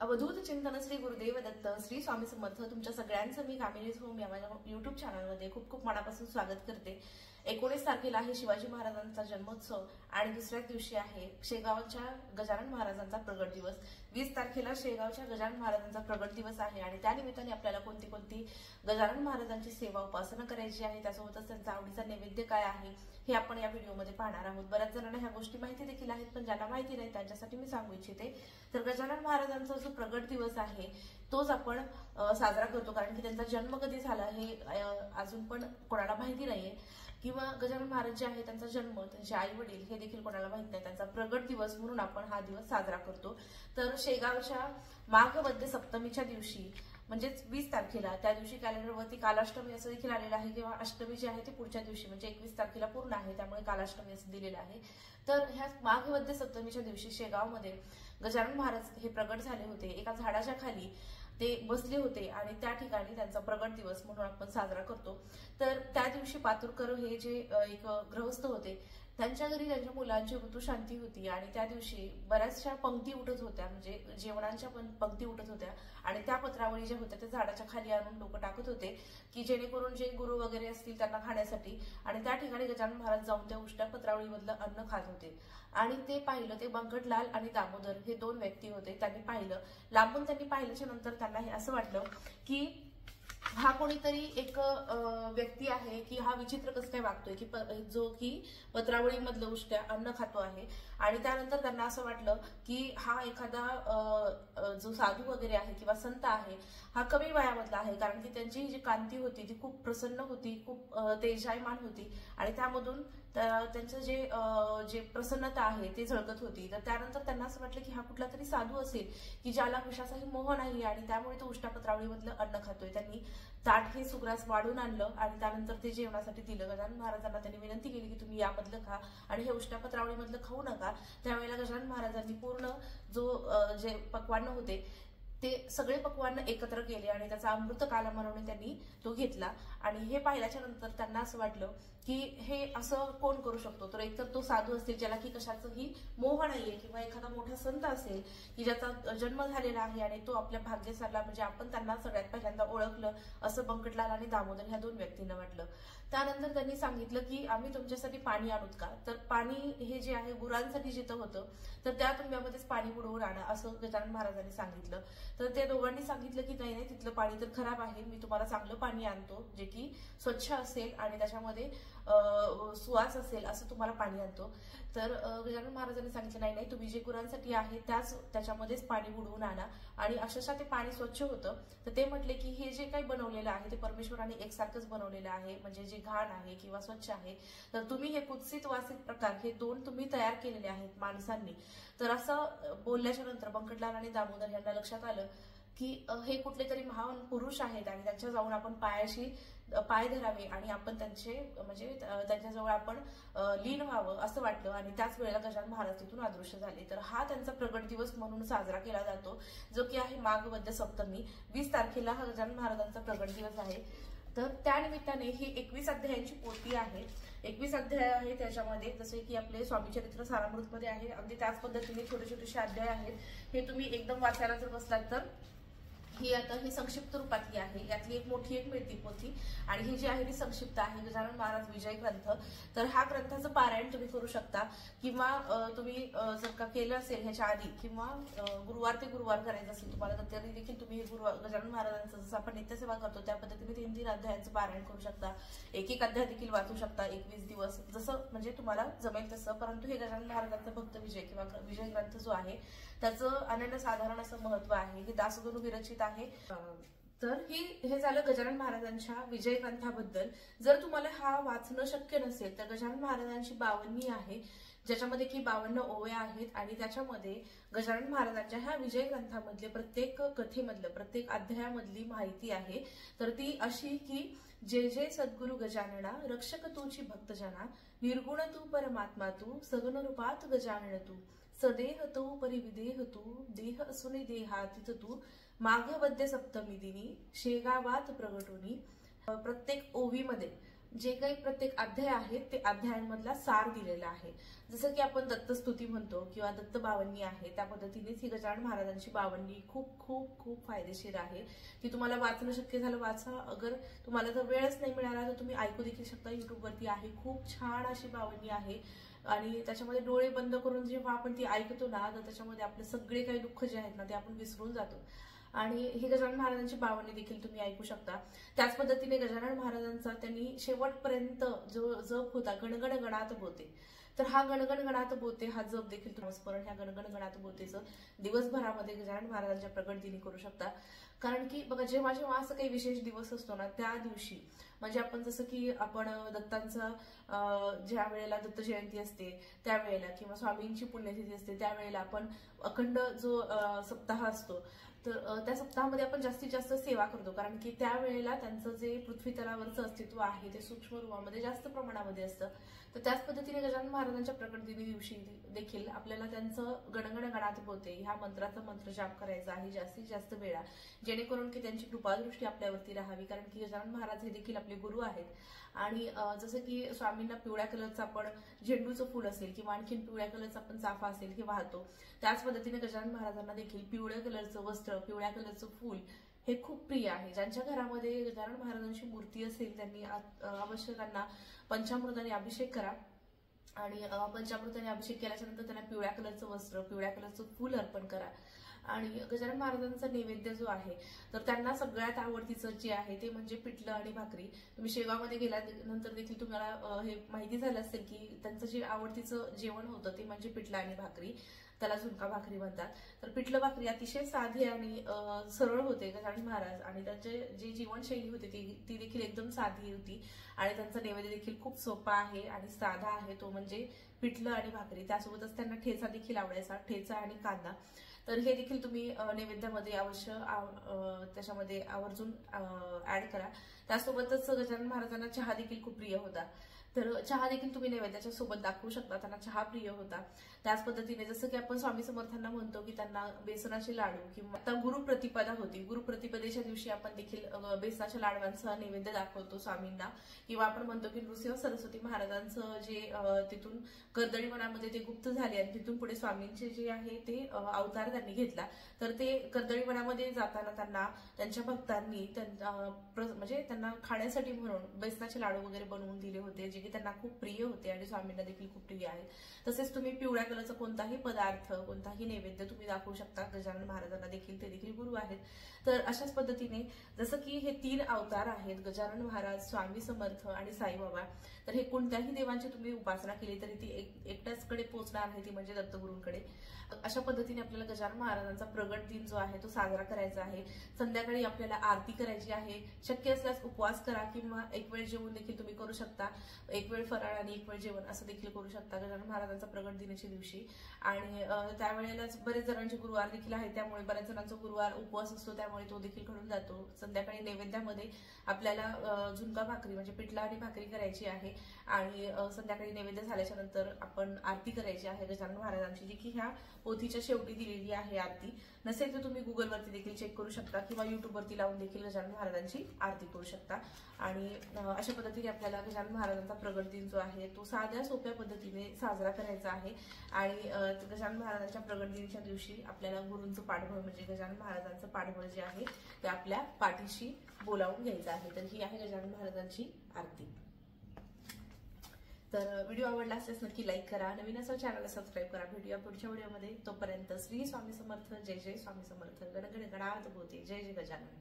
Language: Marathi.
अवधूत चिंतन श्री गुरुदेव दत्त श्री स्वामी समर्थ तुमच्या सगळ्यांचं मी कामिनीज होम या माझ्या युट्यूब चॅनलमध्ये खूप खूप मनापासून स्वागत करते। 19 तारखेला आहे शिवाजी महाराजांचा जन्मोत्सव आणि दुसऱ्याच दिवशी आहे शेगावच्या गजानन महाराजांचा प्रगट दिवस। 20 तारखेला शेगावच्या गजानन महाराजांचा प्रगट दिवस आहे आणि त्या निमित्ताने आपल्याला कोणती कोणती गजानन महाराजांची सेवा उपासना करायची आहे, त्यासोबतच त्यांचा आवडीचा नैवेद्य काय आहे हे आपण या व्हिडिओमध्ये पाहणार आहोत। बऱ्याच जणांना ह्या गोष्टी माहिती देखील आहेत, पण ज्यांना माहिती नाही त्यांच्यासाठी मी सांगू इच्छिते। तर गजानन महाराजांचा जो प्रगट दिवस आहे तोच आपण साजरा करतो, कारण की त्यांचा जन्म कधी झाला हे अजून पण कोणाला माहिती नाहीये, किंवा गजानन महाराज जे आहे त्यांचा जन्म, त्यांचे आई वडील हे देखील कोणाला माहित नाही। त्यांचा प्रगट दिवस म्हणून आपण हा दिवस साजरा करतो। तर शेगावच्या माघ मध्य सप्तमीच्या दिवशी म्हणजेच 20 तारखेला, त्या दिवशी कॅलेंडरवरती कालाष्टमी असं देखील आलेलं आहे, किंवा अष्टमी जी आहे ती पुढच्या दिवशी म्हणजे 21 तारखेला पूर्ण आहे, त्यामुळे कालाष्टमी असं दिलेलं आहे। तर ह्या माघ मध्य सप्तमीच्या दिवशी शेगावमध्ये गजानन महाराज हे प्रगट झाले होते। एका झाडाच्या खाली ते बसले होते आणि त्या ठिकाणी त्यांचा प्रगट दिवस म्हणून आपण साजरा करतो। तर त्या दिवशी पातुरकर हे जे एक गृहस्थ होते त्यांच्या घरी त्यांच्या मुलांची ऋतुशांती होती आणि त्या दिवशी बऱ्याचशा पंक्ती उठत होत्या, म्हणजे जेवणांच्या पण पंक्ती उठत होत्या आणि त्या पत्रावळी ज्या होत्या त्या झाडाच्या खाली आणून लोक टाकत होते की जेणेकरून जे गुरु वगैरे असतील त्यांना खाण्यासाठी, आणि त्या ठिकाणी गजानन महाराज जाऊन त्या उष्ट्या पत्रावळीमधलं अन्न खात होते आणि ते पाहिलं। ते बंकटलाल आणि दामोदर हे दोन व्यक्ती होते, त्यांनी पाहिलं। लांबून त्यांनी पाहिल्याच्या नंतर त्यांना हे असं वाटलं की हा कोणीतरी एक व्यक्ती आहे की हा विचित्र कसं काय वागतोय, की जो की पत्रावळी मधलं उष्ट्या अन्न खातो आहे। आणि त्यानंतर त्यांना असं वाटलं की हा एखादा जो साधू वगैरे आहे किंवा संत आहे हा कमी वयामधला आहे, कारण की त्यांची जी कांती होती ती खूप प्रसन्न होती, खूप तेजायमान होती आणि त्यामधून त्यांचं जे प्रसन्नता आहे ते झळकत होती। तर त्यानंतर त्यांना असं वाटलं की हा कुठला तरी साधू असेल की ज्याला विषाचाही मोह नाही आणि त्यामुळे तो उष्ट्या पत्रावळीमधलं अन्न खातोय। त्यांनी ताट हे सुग्रास वाढून आणलं आणि त्यानंतर ते जेवणासाठी दिलं। गजानन महाराजांना त्यांनी विनंती केली की तुम्ही यामधलं खा आणि हे उष्ट्या पत्रावळीमधलं खाऊ नका। त्यावेळेला गजानन महाराजांनी पूर्ण जे पक्वान्न होते ते सगळे पक्वान्न एकत्र केले आणि त्याचा अमृत काला म्हणून त्यांनी तो घेतला। आणि हे पाहिल्याच्या नंतर त्यांना असं वाटलं की हे असं कोण करू शकतो, तर एकतर तो साधू असेल ज्याला की कशाचंही मोह नाहीये, किंवा एखादा मोठा संत असेल की ज्याचा जन्म झालेला आहे आणि तो आपल्या भाग्यशाला, म्हणजे आपण त्यांना सगळ्यात पहिल्यांदा ओळखलं असं बंकटलाल आणि दामोदर ह्या दोन व्यक्तींना वाटलं। त्यानंतर त्यांनी सांगितलं की आम्ही तुमच्यासाठी पाणी आणूत का, तर पाणी हे जे आहे गुरांसाठी जिथं होतं तर त्या तुंब्यामध्येच पाणी बुडवून आणा असं गजानन महाराजांनी सांगितलं। तर त्या दोघांनी सांगितलं की नाही नाही, तिथलं पाणी तर खराब आहे, मी तुम्हाला चांगलं पाणी आणतो जे की स्वच्छ असेल आणि त्याच्यामध्ये सुवास असेल असं तुम्हाला पाणी आणतो। तर गजानन महाराजांनी सांगितलं नाही नाही, तुम्ही जे गुरांसाठी आहे त्याच्यामध्येच पाणी बुडवून आणा, आणि अक्षरशः ते पाणी स्वच्छ होतं। तर ते म्हटले की हे जे काही बनवलेलं आहे ते परमेश्वराने एकसारखंच बनवलेलं आहे, म्हणजे जे घाण आहे किंवा स्वच्छ आहे, तर तुम्ही हे कुत्सित वासित प्रकार हे दोन तुम्ही तयार केलेले आहेत माणसांनी। तर असं बोलल्याच्या नंतर बंकटलाल आणि दामोदर यांना लक्षात आलं की हे कुठले तरी महान पुरुष आहेत आणि त्यांच्या जाऊन आपण पाय धरावे आणि आपण त्यांच्याजवळ आपण लीन व्हावं असं वाटलं। आणि त्याच वेळेला गजानन महाराज तिथून अदृश्य झाले। तर हा त्यांचा प्रगट दिवस म्हणून साजरा केला जातो, जो की आहे माघ मध्य सप्तमी। 20 तारखेला हा गजानन महाराजांचा प्रगट दिवस आहे। तर त्या निमित्ताने ही 21 अध्यायांची पोथी आहे। 21 अध्याय आहे, त्याच्यामध्ये जसे की आपले स्वामी चरित्र सारामृत मध्ये आहे, अगदी त्याच पद्धतीने छोटे छोटेसे अध्याय आहेत। हे तुम्ही एकदम वाचायला जर बसलात तर ही संक्षिप्त रूपातली आहे, यातली एक मोठी एक मिळती पोथी, आणि ही जी आहे ती संक्षिप्त आहे, गजानन महाराज विजय ग्रंथ। तर हा ग्रंथाचं पारायण तुम्ही करू शकता, किंवा तुम्ही जर का केलं असेल ह्याच्या आधी, किंवा गुरुवार ते गुरुवार करायचं असेल तुम्हाला, तर तरी देखील तुम्ही गजानन महाराजांचं जसं आपण नित्यसेवा करतो त्या पद्धतीने 3-3 अध्यायांचं पारायण करू शकता। एक अध्याय देखील वाचू शकता 21 दिवस, जसं म्हणजे तुम्हाला जमेल तसं। परंतु हे गजानन महाराजांचा भक्त विजय किंवा विजय ग्रंथ जो आहे त्याचं अनन्यसाधारण असं महत्व आहे, हे दासगणू विरचित आहे। तर हे झालं गजानन महाराजांच्या विजय ग्रंथाबद्दल। जर तुम्हाला हा वाचणं शक्य नसेल तर गजानन महाराजांची 52 आहे, ज्याच्यामध्ये की 52 ओव्या आहेत, आणि त्याच्यामध्ये गजानन महाराजांच्या ह्या विजय ग्रंथामधले प्रत्येक कथेमधलं प्रत्येक अध्यायामधली माहिती आहे। तर ती अशी की जय जय सद्गुरु गजानना रक्षक तूची भक्तजना, निर्गुण तू परमात्मा तू सगुण रूपात गजानन तू, सदेह तू परिविदेह तू, देह असुनी देहातीत तू, माघ मध्य सप्तमी दिनी शेगावात प्रगटुनी। प्रत्येक ओवीमध्ये जे काही प्रत्येक अध्याय आहेत ते अध्यायांमधला सार दिलेला आहे. जसं की आपण दत्तस्तुती म्हणतो किंवा दत्त बावन्नी आहे, त्या पद्धतीनेच ही गजानन महाराजांची बावन्नी खूप खूप खूप फायदेशीर आहे. ती तुम्हाला वाचणं शक्य झालं वाचा, अगर तुम्हाला जर वेळच नाही मिळाला तर तुम्ही ऐकू देखील शकता. युट्यूबवरती आहे, खूप छान अशी बावन्नी आहे आणि त्याच्यामध्ये डोळे बंद करून जेव्हा आपण ती ऐकतो ना, तर त्याच्यामध्ये आपले सगळे काही दुःख जे आहेत ना ते आपण विसरून जातो. आणि ही गजानन महाराजांची बावन्नी देखील तुम्ही ऐकू शकता. त्याच पद्धतीने गजानन महाराजांचा त्यांनी शेवटपर्यंत जो जप होता गणगण गणात बोते, तर हा गणगण गणात बोते हा जप देखील तुम्ही स्मरण ह्या गणगण गणात बोतेचं दिवसभरामध्ये गजानन महाराजांच्या प्रगट दिनी करू शकता. कारण की बघा, जेव्हा जेव्हा असं काही विशेष दिवस असतो ना, त्या दिवशी म्हणजे आपण जसं की आपण दत्तांचा ज्या वेळेला दत्त जयंती असते त्यावेळेला किंवा स्वामींची पुण्यतिथी असते त्यावेळेला आपण अखंड जो सप्ताह असतो, तर त्या सप्ताहामध्ये आपण जास्तीत जास्त सेवा करतो. कारण की त्यावेळेला त्यांचं जे पृथ्वी तलावरचं अस्तित्व आहे ते सूक्ष्म रूपामध्ये जास्त प्रमाणामध्ये असतं. तर त्याच पद्धतीने गजानन महाराजांच्या प्रकट दिनी दिवशी देखील आपल्याला त्यांचं गणगण गणात बोते ह्या मंत्राचा मंत्र जाप करायचा आहे जास्तीत जास्त वेळा, जेणेकरून की त्यांची कृपादृष्टी आपल्यावरती राहावी. कारण की गजानन महाराज हे देखील आपले गुरु आहेत. आणि जसं की स्वामींना पिवळ्या कलरचं आपण झेंडूचं फूल असेल किंवा आणखीन पिवळ्या कलरचा आपण चाफा असेल हे वाहतो, त्याच पद्धतीने गजानन महाराजांना देखील पिवळ्या कलरचं वस्त्र, पिवळ्या कलरचं फूल हे खूप प्रिय आहे. ज्यांच्या घरामध्ये गजानन महाराजांची मूर्ती असेल त्यांनी अवश्य त्यांना पंचामृताने अभिषेक करा आणि पंचामृताने अभिषेक केल्याच्या नंतर त्यांना पिवळ्या कलरचं वस्त्र, पिवळ्या कलरचं फूल अर्पण करा. आणि गजानन महाराजांचा नैवेद्य जो आहे तर त्यांना सगळ्यात आवडतीचं जे आहे ते म्हणजे पिठलं आणि भाकरी. तुम्ही शेगावमध्ये गेल्यानंतर देखील तुम्हाला हे माहिती झालं असेल की त्यांचं जे आवडतीचं जेवण होतं ते म्हणजे पिठलं आणि भाकरी, त्याला झुणका भाकरी म्हणतात. तर पिठलं भाकरी अतिशय साधी आणि सरळ होते गजानन महाराज, आणि त्यांचे जी जीवनशैली होती ती देखील एकदम साधी होती. आणि त्यांचा नैवेद्य देखील खूप सोपा आहे आणि साधा आहे, तो म्हणजे पिठलं आणि भाकरी. त्यासोबतच त्यांना ठेचा देखील आवडायचा, ठेचा आणि कांदा. तर हे देखील तुम्ही नैवेद्यामध्ये अवश्य त्याच्यामध्ये आवर्जून ऍड करा. त्यासोबतच गजानन महाराजांना चहा देखील खूप प्रिय होता, तर चहा देखील तुम्ही नैवेद्याच्या सोबत दाखवू शकता. त्यांना चहा प्रिय होता. त्याच पद्धतीने जसं की आपण स्वामी समर्थांना म्हणतो की त्यांना बेसनाचे लाडू किंवा आता गुरुप्रतिपदा होती, गुरुप्रतिपदेच्या दिवशी आपण देखील बेसनाच्या लाडवांचा नैवेद्य दाखवतो स्वामींना. किंवा आपण म्हणतो की नृसिंह सरस्वती महाराजांचं जे तिथून कर्दळी वनामध्ये ते गुप्त झाले आणि तिथून पुढे स्वामींचे जे आहे ते अवतार त्यांनी घेतला. तर ते कर्दळी वनामध्ये जाताना त्यांना त्यांच्या भक्तांनी म्हणजे त्यांना खाण्यासाठी म्हणून बेसनाचे लाडू वगैरे बनवून दिले होते, जे की त्यांना खूप प्रिय होते आणि स्वामींना देखील खूप प्रिय आहेत. तसेच तुम्ही पिवळ्या कलरचा कोणताही पदार्थ, कोणताही नैवेद्य तुम्ही दाखवू शकता. गजानन महाराजांना देखील ते देखील गुरु आहेत. तर अशाच पद्धतीने जसं की हे 3 अवतार आहेत, गजानन महाराज, स्वामी समर्थ आणि साईबाबा, तर हे कोणत्याही देवांची तुम्ही उपासना केली तरी ती एकट्याचकडे पोहोचणार आहे, ती म्हणजे दत्तगुरूंकडे. अशा पद्धतीने आपल्याला गजानन महाराजांचा प्रगट दिन जो आहे तो साजरा करायचा आहे. संध्याकाळी आपल्याला आरती करायची आहे. शक्य असल्यास उपवास करा किंवा एक वेळ जेवण देखील तुम्ही करू शकता. एक वेळ फराळ आणि एक वेळ जेवण असं देखील करू शकता गजानन महाराजांचा प्रगट दिनाच्या दिवशी. आणि त्यावेळेलाच बरेच जणांचे गुरुवार देखील आहेत, त्यामुळे बऱ्याच जणांचा गुरुवार उपवास असतो, त्यामुळे तो देखील घडून जातो. संध्याकाळी नैवेद्यामध्ये आपल्याला झुणका भाकरी म्हणजे पिठला आणि भाकरी करायची आहे आणि संध्याकाळी नैवेद्य झाल्याच्या नंतर आपण आरती करायची आहे गजानन महाराजांची, जी की ह्या पोथीच्या शेवटी दिलेली आहे आरती. नसेल तर तुम्ही गुगलवरती देखील चेक करू शकता किंवा युट्यूबवरती लावून देखील गजानन महाराजांची आरती करू शकता. आणि अशा पद्धतीने आपल्याला गजानन महाराजांचा प्रगट दिन जो आहे तो साध्या सोप्या पद्धतीने साजरा करायचा आहे. आणि गजानन महाराजांच्या प्रगट दिनाच्या दिवशी आपल्याला गुरूंचं पाठबळ म्हणजे गजानन महाराजांचं पाठबळ जे आहे ते आपल्या पाठीशी बोलावून घ्यायचं आहे. तर ही आहे गजानन महाराजांची आरती. तर व्हिडिओ आवडला असल्यास नक्की लाईक करा, नवीन असेल चॅनलला सबस्क्राईब करा. भेटूया पुढच्या व्हिडिओमध्ये. तोपर्यंत श्री स्वामी समर्थ, जय जय स्वामी समर्थ, गणगण गणात बोते, जय जय गजानन.